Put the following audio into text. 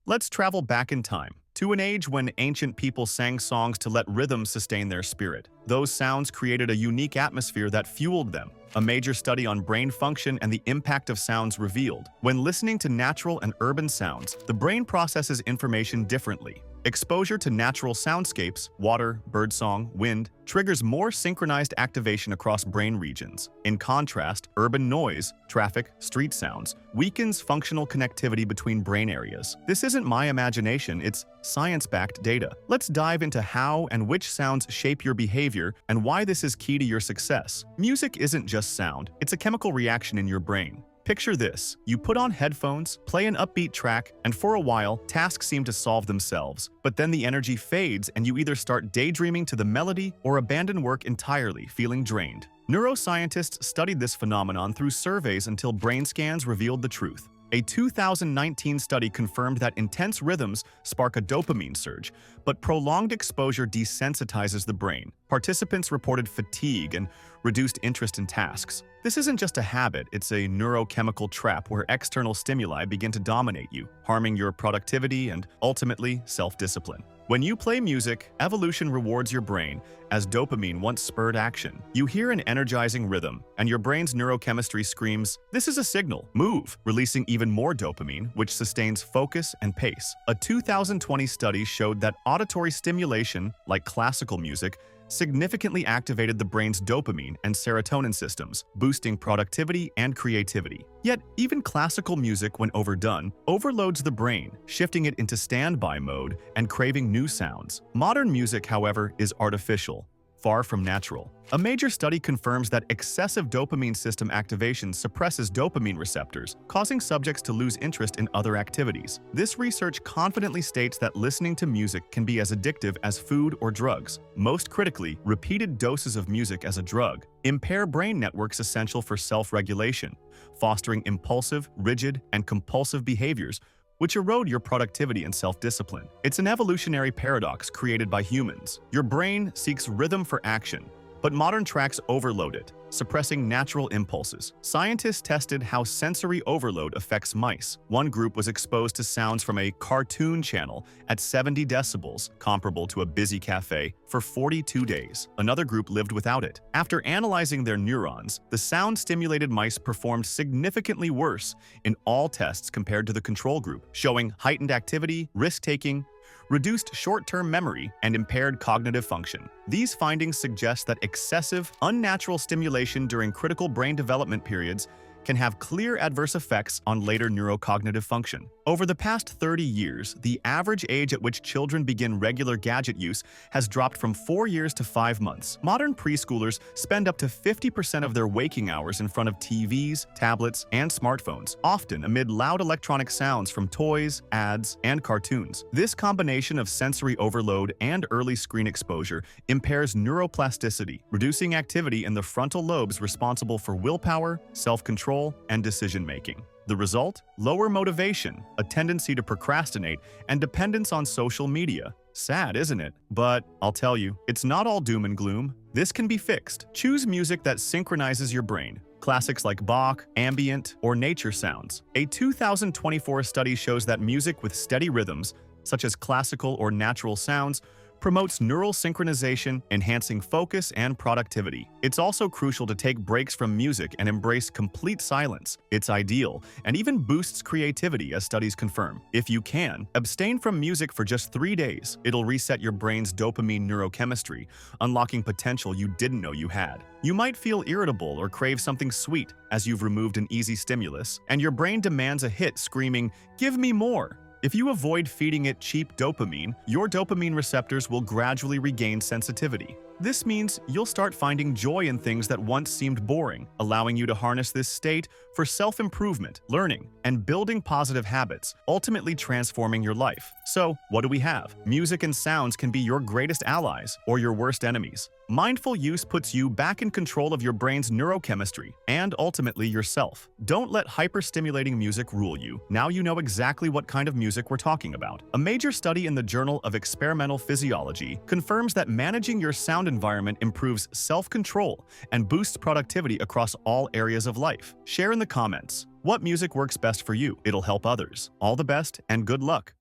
Let's travel back in time, to an age when ancient people sang songs to let rhythm sustain their spirit. Those sounds created a unique atmosphere that fueled them. A major study on brain function and the impact of sounds revealed, when listening to natural and urban sounds, the brain processes information differently. Exposure to natural soundscapes, water, birdsong, wind, triggers more synchronized activation across brain regions. In contrast, urban noise, traffic, street sounds, weakens functional connectivity between brain areas. This isn't my imagination, it's science-backed data. Let's dive into how and which sounds shape your behavior and why this is key to your success. Music isn't just sound, it's a chemical reaction in your brain. Picture this. You put on headphones, play an upbeat track, and for a while, tasks seem to solve themselves. But then the energy fades and you either start daydreaming to the melody or abandon work entirely, feeling drained. Neuroscientists studied this phenomenon through surveys until brain scans revealed the truth. A 2019 study confirmed that intense rhythms spark a dopamine surge, but prolonged exposure desensitizes the brain. Participants reported fatigue and reduced interest in tasks. This isn't just a habit, it's a neurochemical trap where external stimuli begin to dominate you, harming your productivity and, ultimately, self-discipline. When you play music, evolution rewards your brain, as dopamine once spurred action. You hear an energizing rhythm, and your brain's neurochemistry screams, "This is a signal, move," releasing even more dopamine, which sustains focus and pace. A 2020 study showed that auditory stimulation, like classical music, significantly activated the brain's dopamine and serotonin systems, boosting productivity and creativity. Yet, even classical music, when overdone, overloads the brain, shifting it into standby mode and craving new sounds. Modern music, however, is artificial, far from natural. A major study confirms that excessive dopamine system activation suppresses dopamine receptors, causing subjects to lose interest in other activities. This research confidently states that listening to music can be as addictive as food or drugs. Most critically, repeated doses of music as a drug impair brain networks essential for self-regulation, fostering impulsive, rigid, and compulsive behaviors, which erode your productivity and self-discipline. It's an evolutionary paradox created by humans. Your brain seeks rhythm for action, but modern tracks overload it, suppressing natural impulses. Scientists tested how sensory overload affects mice. One group was exposed to sounds from a cartoon channel at 70 decibels, comparable to a busy cafe, for 42 days. Another group lived without it. After analyzing their neurons, the sound-stimulated mice performed significantly worse in all tests compared to the control group, showing heightened activity, risk-taking, reduced short-term memory, and impaired cognitive function. These findings suggest that excessive, unnatural stimulation during critical brain development periods can have clear adverse effects on later neurocognitive function. Over the past 30 years, the average age at which children begin regular gadget use has dropped from 4 years to 5 months. Modern preschoolers spend up to 50% of their waking hours in front of TVs, tablets, and smartphones, often amid loud electronic sounds from toys, ads, and cartoons. This combination of sensory overload and early screen exposure impairs neuroplasticity, reducing activity in the frontal lobes responsible for willpower, self-control, and decision-making. The result? Lower motivation, a tendency to procrastinate, and dependence on social media. Sad, isn't it? But I'll tell you, it's not all doom and gloom. This can be fixed. Choose music that synchronizes your brain. Classics like Bach, ambient, or nature sounds. A 2024 study shows that music with steady rhythms, such as classical or natural sounds, promotes neural synchronization, enhancing focus and productivity. It's also crucial to take breaks from music and embrace complete silence. It's ideal and even boosts creativity, as studies confirm. If you can, abstain from music for just 3 days. It'll reset your brain's dopamine neurochemistry, unlocking potential you didn't know you had. You might feel irritable or crave something sweet as you've removed an easy stimulus, and your brain demands a hit, screaming, "Give me more!" If you avoid feeding it cheap dopamine, your dopamine receptors will gradually regain sensitivity. This means you'll start finding joy in things that once seemed boring, allowing you to harness this state for self-improvement, learning, and building positive habits, ultimately transforming your life. So, what do we have? Music and sounds can be your greatest allies or your worst enemies. Mindful use puts you back in control of your brain's neurochemistry and ultimately yourself. Don't let hyper-stimulating music rule you. Now you know exactly what kind of music we're talking about. A major study in the Journal of Experimental Physiology confirms that managing your sound environment improves self-control and boosts productivity across all areas of life. Share in the comments what music works best for you. It'll help others. All the best and good luck.